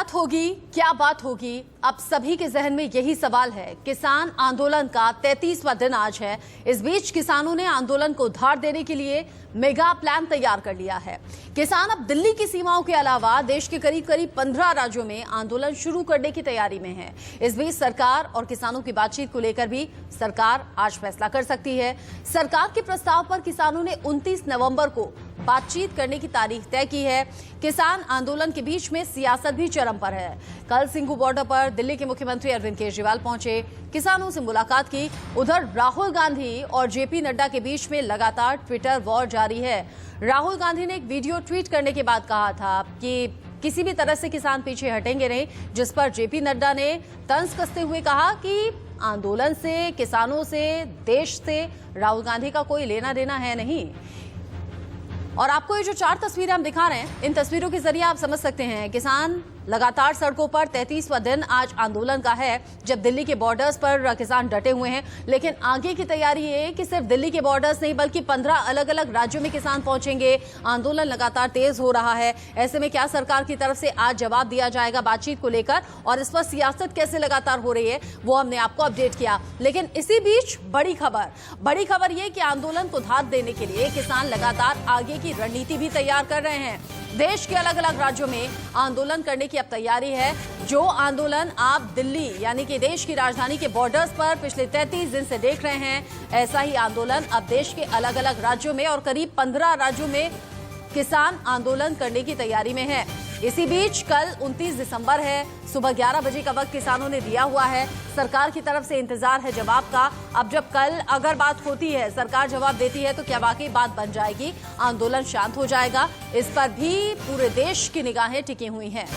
बात होगी, क्या बात होगी, अब सभी के जहन में यही सवाल है। किसान आंदोलन का 33वां दिन आज है। इस बीच किसानों ने आंदोलन को धार देने के लिए मेगा प्लान तैयार कर लिया है। किसान अब दिल्ली की सीमाओं के अलावा देश के करीब 15 राज्यों में आंदोलन शुरू करने की तैयारी में है। इस बीच सरकार और किसानों की बातचीत को लेकर भी सरकार आज फैसला कर सकती है। सरकार के प्रस्ताव पर किसानों ने 29 नवंबर को बातचीत करने की तारीख तय की है। किसान आंदोलन के बीच में सियासत भी चरम पर है। कल सिंघू बॉर्डर पर दिल्ली के मुख्यमंत्री अरविंद केजरीवाल पहुंचे, किसानों से मुलाकात की। उधर राहुल गांधी और जेपी नड्डा के बीच में लगातार ट्विटर वॉर जारी है। राहुल गांधी ने एक वीडियो ट्वीट करने के बाद कहा था कि किसी भी तरह से किसान पीछे हटेंगे नहीं, जिस पर जेपी नड्डा ने तंज कसते हुए कहा कि आंदोलन से, किसानों से, देश से राहुल गांधी का कोई लेना देना है नहीं। और आपको ये जो 4 तस्वीरें हम दिखा रहे हैं, इन तस्वीरों के जरिए आप समझ सकते हैं किसान लगातार सड़कों पर 33वां दिन आज आंदोलन का है, जब दिल्ली के बॉर्डर्स पर किसान डटे हुए हैं। लेकिन आगे की तैयारी है कि सिर्फ दिल्ली के बॉर्डर्स नहीं बल्कि 15 अलग अलग राज्यों में किसान पहुंचेंगे। आंदोलन लगातार तेज हो रहा है। ऐसे में क्या सरकार की तरफ से आज जवाब दिया जाएगा बातचीत को लेकर, और इस पर सियासत कैसे लगातार हो रही है वो हमने आपको अपडेट किया। लेकिन इसी बीच बड़ी खबर ये कि आंदोलन को धार देने के लिए किसान लगातार आगे की रणनीति भी तैयार कर रहे हैं। देश के अलग अलग राज्यों में आंदोलन करने की अब तैयारी है। जो आंदोलन आप दिल्ली यानी कि देश की राजधानी के बॉर्डर्स पर पिछले 33 दिन से देख रहे हैं, ऐसा ही आंदोलन अब देश के अलग अलग राज्यों में और करीब 15 राज्यों में किसान आंदोलन करने की तैयारी में है। इसी बीच कल 29 दिसंबर है, सुबह 11 बजे का वक्त किसानों ने दिया हुआ है। सरकार की तरफ से इंतजार है जवाब का। अब जब कल अगर बात होती है, सरकार जवाब देती है, तो क्या वाकई बात बन जाएगी, आंदोलन शांत हो जाएगा? इस पर भी पूरे देश की निगाहें टिकी हुई हैं।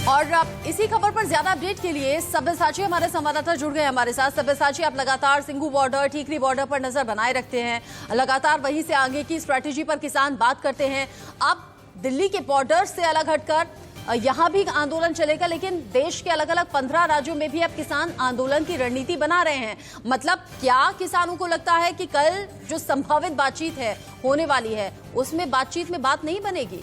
और अब इसी खबर पर ज्यादा अपडेट के लिए सब्यसाची हमारे संवाददाता जुड़ गए हमारे साथ। सब्यसाची, आप लगातार सिंघू बॉर्डर, ठीकरी बॉर्डर पर नजर बनाए रखते हैं, लगातार वहीं से आगे की स्ट्रैटेजी पर किसान बात करते हैं। अब दिल्ली के बॉर्डर से अलग हटकर यहां भी आंदोलन चलेगा, लेकिन देश के अलग अलग 15 राज्यों में भी अब किसान आंदोलन की रणनीति बना रहे हैं। मतलब क्या किसानों को लगता है कि कल जो संभावित बातचीत है होने वाली है, उसमें बातचीत में बात नहीं बनेगी?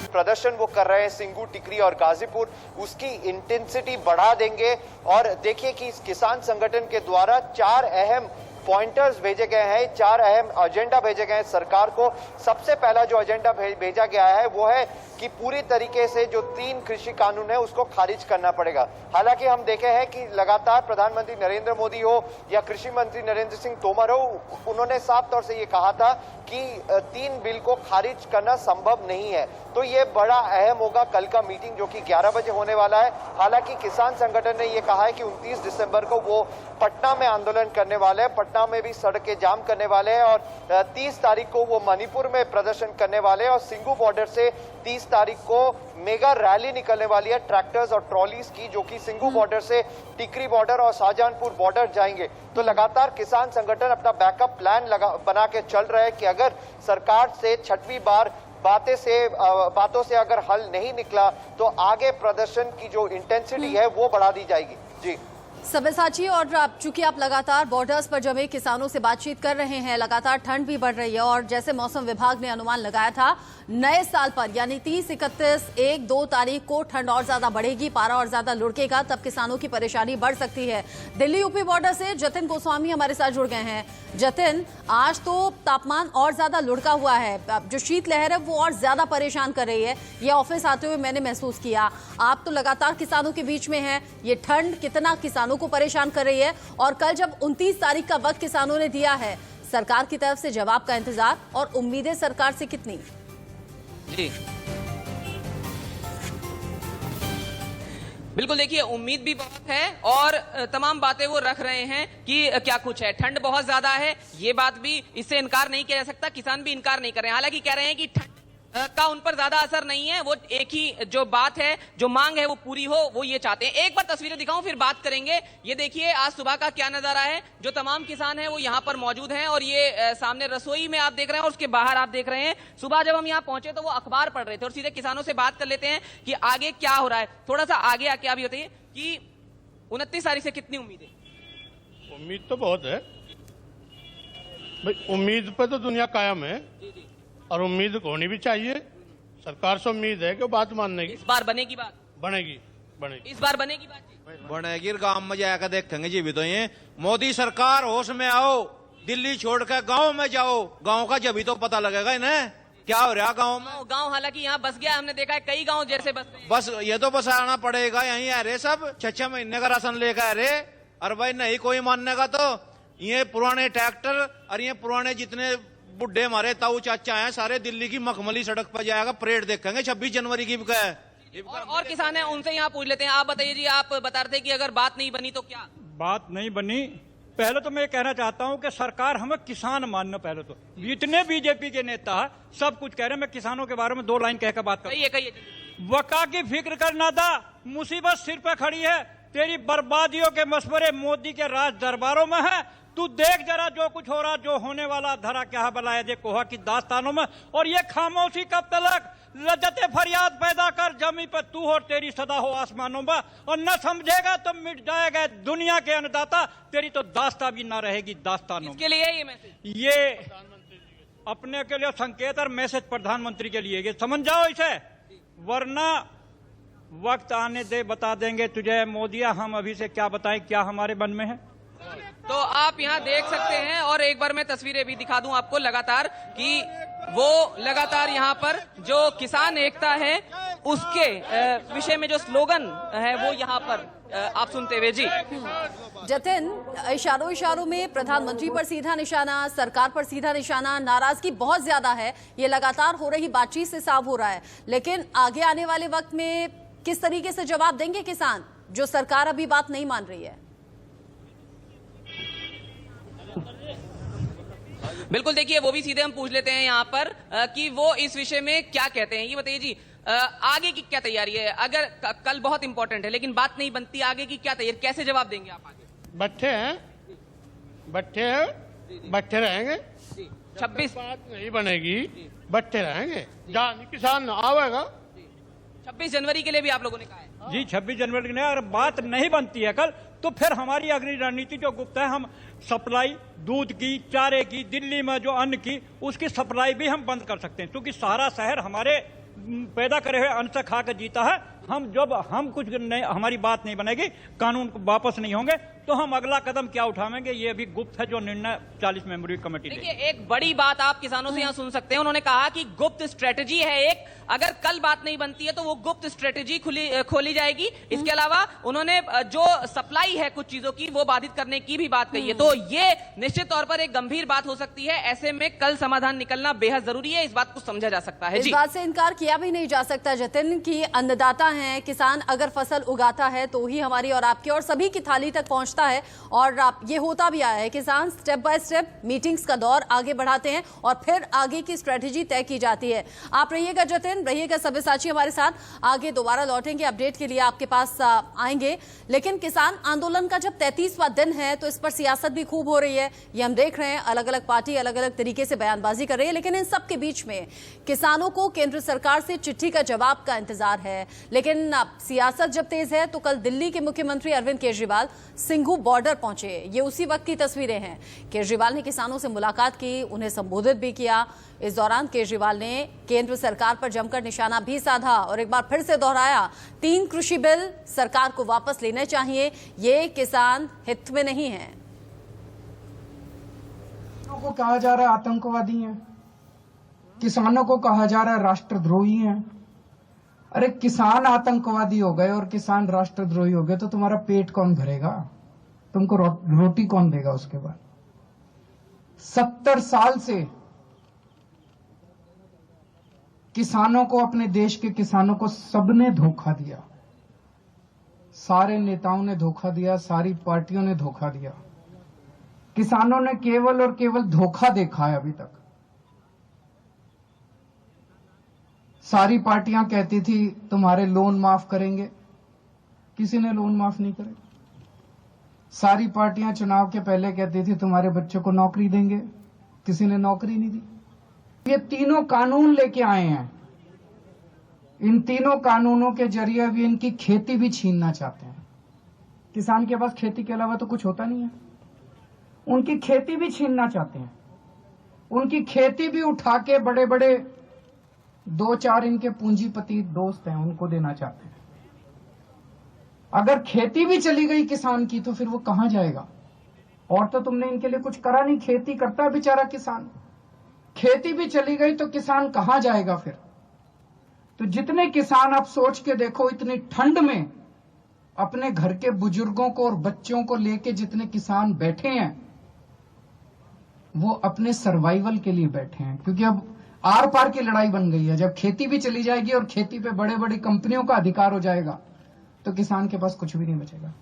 प्रदर्शन वो कर रहे हैं सिंघू, टिकरी और गाजीपुर, उसकी इंटेंसिटी बढ़ा देंगे। और देखिए कि इस किसान संगठन के द्वारा 4 अहम पॉइंटर्स भेजे गए हैं, 4 अहम एजेंडा भेजे गए हैं सरकार को। सबसे पहला जो एजेंडा भेजा गया है वो है कि पूरी तरीके से जो 3 कृषि कानून है उसको खारिज करना पड़ेगा। हालांकि हम देखे हैं कि लगातार प्रधानमंत्री नरेंद्र मोदी हो या कृषि मंत्री नरेंद्र सिंह तोमर हो, उन्होंने साफ तौर से ये कहा था कि 3 बिल को खारिज करना संभव नहीं है। तो ये बड़ा अहम होगा कल का मीटिंग, जो कि 11 बजे होने वाला है। हालांकि किसान संगठन ने ये कहा है कि 29 दिसंबर को वो पटना में आंदोलन करने वाले हैं, पटना में भी सड़कें जाम करने वाले हैं, और 30 तारीख को वो मणिपुर में प्रदर्शन करने वाले हैं, और सिंघू बॉर्डर से 30 तारीख को मेगा रैली निकलने वाली है ट्रैक्टर्स और ट्रॉलीज की, जो कि सिंघू बॉर्डर से टिकरी बॉर्डर और शाहजहांपुर बॉर्डर जाएंगे। तो लगातार किसान संगठन अपना बैकअप प्लान बना के चल रहे हैं कि अगर सरकार से 6वीं बार बातों से अगर हल नहीं निकला तो आगे प्रदर्शन की जो इंटेंसिटी है वो बढ़ा दी जाएगी। जी सब्यसाची, और चूंकि आप लगातार बॉर्डर्स पर जमे किसानों से बातचीत कर रहे हैं, लगातार ठंड भी बढ़ रही है, और जैसे मौसम विभाग ने अनुमान लगाया था, नए साल पर यानी 30, 31, 1, 2 तारीख को ठंड और ज्यादा बढ़ेगी, पारा और ज्यादा लुढ़केगा, तब किसानों की परेशानी बढ़ सकती है। दिल्ली यूपी बॉर्डर से जतिन गोस्वामी हमारे साथ जुड़ गए हैं। जतिन, आज तो तापमान और ज्यादा लुढ़का हुआ है, जो शीतलहर है वो और ज्यादा परेशान कर रही है, ये ऑफिस आते हुए मैंने महसूस किया। आप तो लगातार किसानों के बीच में हैं, ये ठंड कितना किसानों को परेशान कर रही है, और कल जब 29 तारीख का वक्त किसानों ने दिया है, सरकार की तरफ से जवाब का इंतजार और उम्मीदें सरकार से कितनी? जी बिल्कुल, देखिए उम्मीद भी बहुत है और तमाम बातें वो रख रहे हैं कि क्या कुछ है। ठंड बहुत ज्यादा है, ये बात भी, इससे इनकार नहीं किया जा सकता, किसान भी इनकार नहीं कर रहे हैं। हालांकि कह रहे हैं कि ठंड का उन पर ज्यादा असर नहीं है, वो एक ही जो बात है, जो मांग है वो पूरी हो, वो ये चाहते हैं। एक बार तस्वीरें दिखाऊं फिर बात करेंगे। ये देखिए आज सुबह का क्या नजारा है, जो तमाम किसान हैं वो यहाँ पर मौजूद हैं, और ये सामने रसोई में आप देख रहे हैं और उसके बाहर आप देख रहे हैं। सुबह जब हम यहाँ पहुंचे तो वो अखबार पढ़ रहे थे, और सीधे किसानों से बात कर लेते हैं कि आगे क्या हो रहा है। थोड़ा सा आगे आके आप बताइए कि 29 तारीख से कितनी उम्मीद है? उम्मीद तो बहुत है भाई, उम्मीद पे तो दुनिया कायम है, और उम्मीद होनी भी चाहिए। सरकार से उम्मीद है कि बात मानने की। इस बार बनेगी बात? बनेगी, बनेगी। इस बार बनेगी बात? बनेगी। गांव में जाकर देखेंगे जी भी तो ये मोदी सरकार होश में आओ, दिल्ली छोड़कर गांव में जाओ, गांव का जब ही तो पता लगेगा इन्हें क्या हो रहा गांव में। गांव हालांकि यहाँ बस गया, हमने देखा है कई गांव जैसे बस रहे हैं। बस ये तो बस आना पड़ेगा, यहीं आ रहे सब 6-6 महीने का राशन लेकर आ रहे। और भाई नहीं कोई मानने का तो ये पुराने ट्रैक्टर और ये पुराने जितने बुढ़े हमारे ताऊ चाचा हैं सारे दिल्ली की मखमली सड़क पर जाएगा, परेड देखेंगे 26 जनवरी की। और किसान हैं उनसे यहाँ पूछ लेते हैं। आप बताइए जी, आप बता रहे थे कि अगर बात नहीं बनी तो क्या? बात नहीं बनी। पहले तो मैं ये कहना चाहता हूं कि सरकार हमें किसान मानना। पहले तो जितने बीजेपी के नेता है सब कुछ कह रहे हैं। मैं किसानों के बारे में 2 लाइन कहकर बात करूं। कहिए। वका की फिक्र करना था, मुसीबत सिर पे खड़ी है। तेरी बर्बादियों के मशवरे मोदी के राज दरबारों में है। तू देख जरा जो कुछ हो रहा, जो होने वाला, धरा क्या बलाया दे कोहा की दास्तानों में। और ये खामोशी कब तक? लज्जते फरियाद पैदा कर जमी पर तू और तेरी सदा हो आसमानों में। और न समझेगा तो मिट जाएगा दुनिया के अन्नदाता, तेरी तो दास्ता भी ना रहेगी दास्तानों में। किसके लिए ये मैसेज? ये अपने के लिए संकेत और मैसेज प्रधानमंत्री के लिए। समझ जाओ इसे, वरना वक्त आने दे बता देंगे तुझे मोदिया हम अभी से क्या बताएं क्या हमारे मन में है। तो आप यहाँ देख सकते हैं और एक बार मैं तस्वीरें भी दिखा दूं आपको लगातार कि वो लगातार यहाँ पर जो किसान एकता है उसके विषय में जो स्लोगन है वो यहाँ पर आप सुनते हुए। जी जतिन, इशारों में प्रधानमंत्री पर सीधा निशाना, सरकार पर सीधा निशाना, नाराजगी बहुत ज्यादा है। ये लगातार हो रही बातचीत से साफ हो रहा है। लेकिन आगे आने वाले वक्त में किस तरीके से जवाब देंगे किसान, जो सरकार अभी बात नहीं मान रही है? बिल्कुल, देखिए वो भी सीधे हम पूछ लेते हैं यहाँ पर कि वो इस विषय में क्या कहते हैं। ये बताइए जी, आगे की क्या तैयारी है? अगर कल बहुत इंपॉर्टेंट है लेकिन बात नहीं बनती, आगे की क्या तैयारी, कैसे जवाब देंगे आप आगे? बैठे रहेंगे। 26 बात नहीं बनेगी, बैठे रहेंगे, जान किसान आवेगा। 26 जनवरी के लिए भी आप लोगों ने कहा है जी। 26 जनवरी ने अगर बात नहीं बनती है कल, तो फिर हमारी अगली रणनीति जो गुप्त है, हम सप्लाई दूध की, चारे की, दिल्ली में जो अन्न की, उसकी सप्लाई भी हम बंद कर सकते हैं। क्योंकि सारा शहर हमारे पैदा करे हुए अन्न से खा कर जीता है। हम कुछ नहीं, हमारी बात नहीं बनेगी, कानून वापस नहीं होंगे, तो हम अगला कदम क्या उठाएंगे ये भी गुप्त है, जो निर्णय 40 मेंबरी कमेटी। देखिए एक बड़ी बात आप किसानों से यहाँ सुन सकते हैं। उन्होंने कहा कि गुप्त स्ट्रेटेजी है एक, अगर कल बात नहीं बनती है तो वो गुप्त स्ट्रेटेजी खोली जाएगी। इसके अलावा उन्होंने जो सप्लाई है कुछ चीजों की वो बाधित करने की भी बात कही है। तो ये निश्चित तौर पर एक गंभीर बात हो सकती है। ऐसे में कल समाधान निकलना बेहद जरूरी है, इस बात को समझा जा सकता है। इस बात से इनकार किया भी नहीं जा सकता जतिन की अन्नदाता हैं किसान, अगर फसल उगाता है तो ही हमारी और आपकी और सभी की थाली तक पहुंचता है। और ये होता भी आया है, किसान स्टेप बाय स्टेप मीटिंग्स का दौर आगे बढ़ाते हैं और फिर आगे की स्ट्रेटेजी तय की जाती है। आप रहिएगा जतिन, रहिएगा सब्यसाची हमारे साथ, आगे दोबारा लौटेंगे, अपडेट के लिए आपके पास आएंगे। लेकिन किसान आंदोलन का जब 33वां दिन है तो इस पर सियासत भी खूब हो रही है। ये हम देख रहे हैं, अलग अलग पार्टी अलग अलग तरीके से बयानबाजी कर रही है। लेकिन इन सब के बीच में किसानों को केंद्र सरकार से चिट्ठी का जवाब का इंतजार है। लेकिन सियासत जब तेज है तो कल दिल्ली के मुख्यमंत्री अरविंद केजरीवाल सिंघू बॉर्डर पहुंचे। ये उसी वक्त की तस्वीरें हैं। केजरीवाल ने किसानों से मुलाकात की, उन्हें संबोधित भी किया। इस दौरान केजरीवाल ने केंद्र सरकार पर जमकर निशाना भी साधा और एक बार फिर से दोहराया, 3 कृषि बिल सरकार को वापस लेने चाहिए, ये किसान हित में नहीं है। को कहा जा रहा है आतंकवादी हैं, किसानों को कहा जा रहा है राष्ट्रद्रोही हैं। अरे किसान आतंकवादी हो गए और किसान राष्ट्रद्रोही हो गए तो तुम्हारा पेट कौन भरेगा? तुमको रोटी कौन देगा उसके बाद? 70 साल से किसानों को, अपने देश के किसानों को सबने धोखा दिया। सारे नेताओं ने धोखा दिया, सारी पार्टियों ने धोखा दिया। किसानों ने केवल और केवल धोखा देखा है अभी तक। सारी पार्टियां कहती थी तुम्हारे लोन माफ करेंगे, किसी ने लोन माफ नहीं करे। सारी पार्टियां चुनाव के पहले कहती थी तुम्हारे बच्चों को नौकरी देंगे, किसी ने नौकरी नहीं दी। ये तीनों कानून लेके आए हैं, इन तीनों कानूनों के जरिए अभी इनकी खेती भी छीनना चाहते हैं। किसान के पास खेती के अलावा तो कुछ होता नहीं है, उनकी खेती भी छीनना चाहते हैं। उनकी खेती भी उठा के बड़े बड़े 2-4 इनके पूंजीपति दोस्त हैं उनको देना चाहते हैं। अगर खेती भी चली गई किसान की तो फिर वो कहां जाएगा? और तो तुमने इनके लिए कुछ करा नहीं, खेती करता है बेचारा किसान। खेती भी चली गई तो किसान कहां जाएगा फिर? तो जितने किसान आप सोच के देखो, इतनी ठंड में अपने घर के बुजुर्गों को और बच्चों को लेके जितने किसान बैठे हैं, वो अपने सर्वाइवल के लिए बैठे हैं। क्योंकि अब आर पार की लड़ाई बन गई है। जब खेती भी चली जाएगी और खेती पे बड़े बड़ी कंपनियों का अधिकार हो जाएगा तो किसान के पास कुछ भी नहीं बचेगा।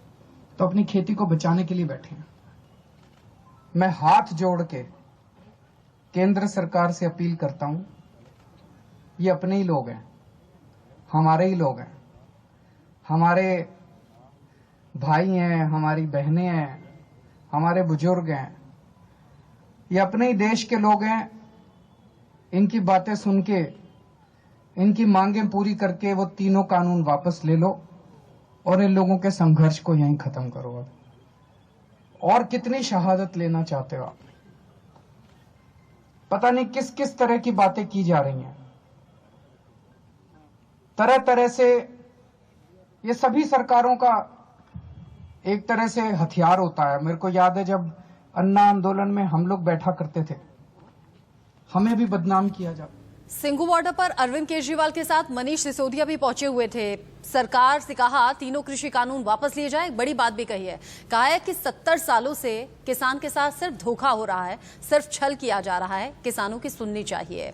तो अपनी खेती को बचाने के लिए बैठे हैं। मैं हाथ जोड़ के केंद्र सरकार से अपील करता हूं, ये अपने ही लोग हैं, हमारे ही लोग हैं, हमारे भाई हैं, हमारी बहनें हैं, हमारे बुजुर्ग हैं, ये अपने ही देश के लोग हैं। इनकी बातें सुन के, इनकी मांगें पूरी करके वो तीनों कानून वापस ले लो और इन लोगों के संघर्ष को यहीं खत्म करो। अब और कितनी शहादत लेना चाहते हो आप? पता नहीं किस किस तरह की बातें की जा रही हैं। तरह तरह से ये सभी सरकारों का एक तरह से हथियार होता है। मेरे को याद है जब अन्ना आंदोलन में हम लोग बैठा करते थे, हमें भी बदनाम किया जाता। सिंघू बॉर्डर पर अरविंद केजरीवाल के साथ मनीष सिसोदिया भी पहुंचे हुए थे। सरकार से कहा तीनों कृषि कानून वापस लिए जाए। बड़ी बात भी कही है, कहा है कि 70 सालों से किसान के साथ सिर्फ धोखा हो रहा है, सिर्फ छल किया जा रहा है, किसानों की सुननी चाहिए।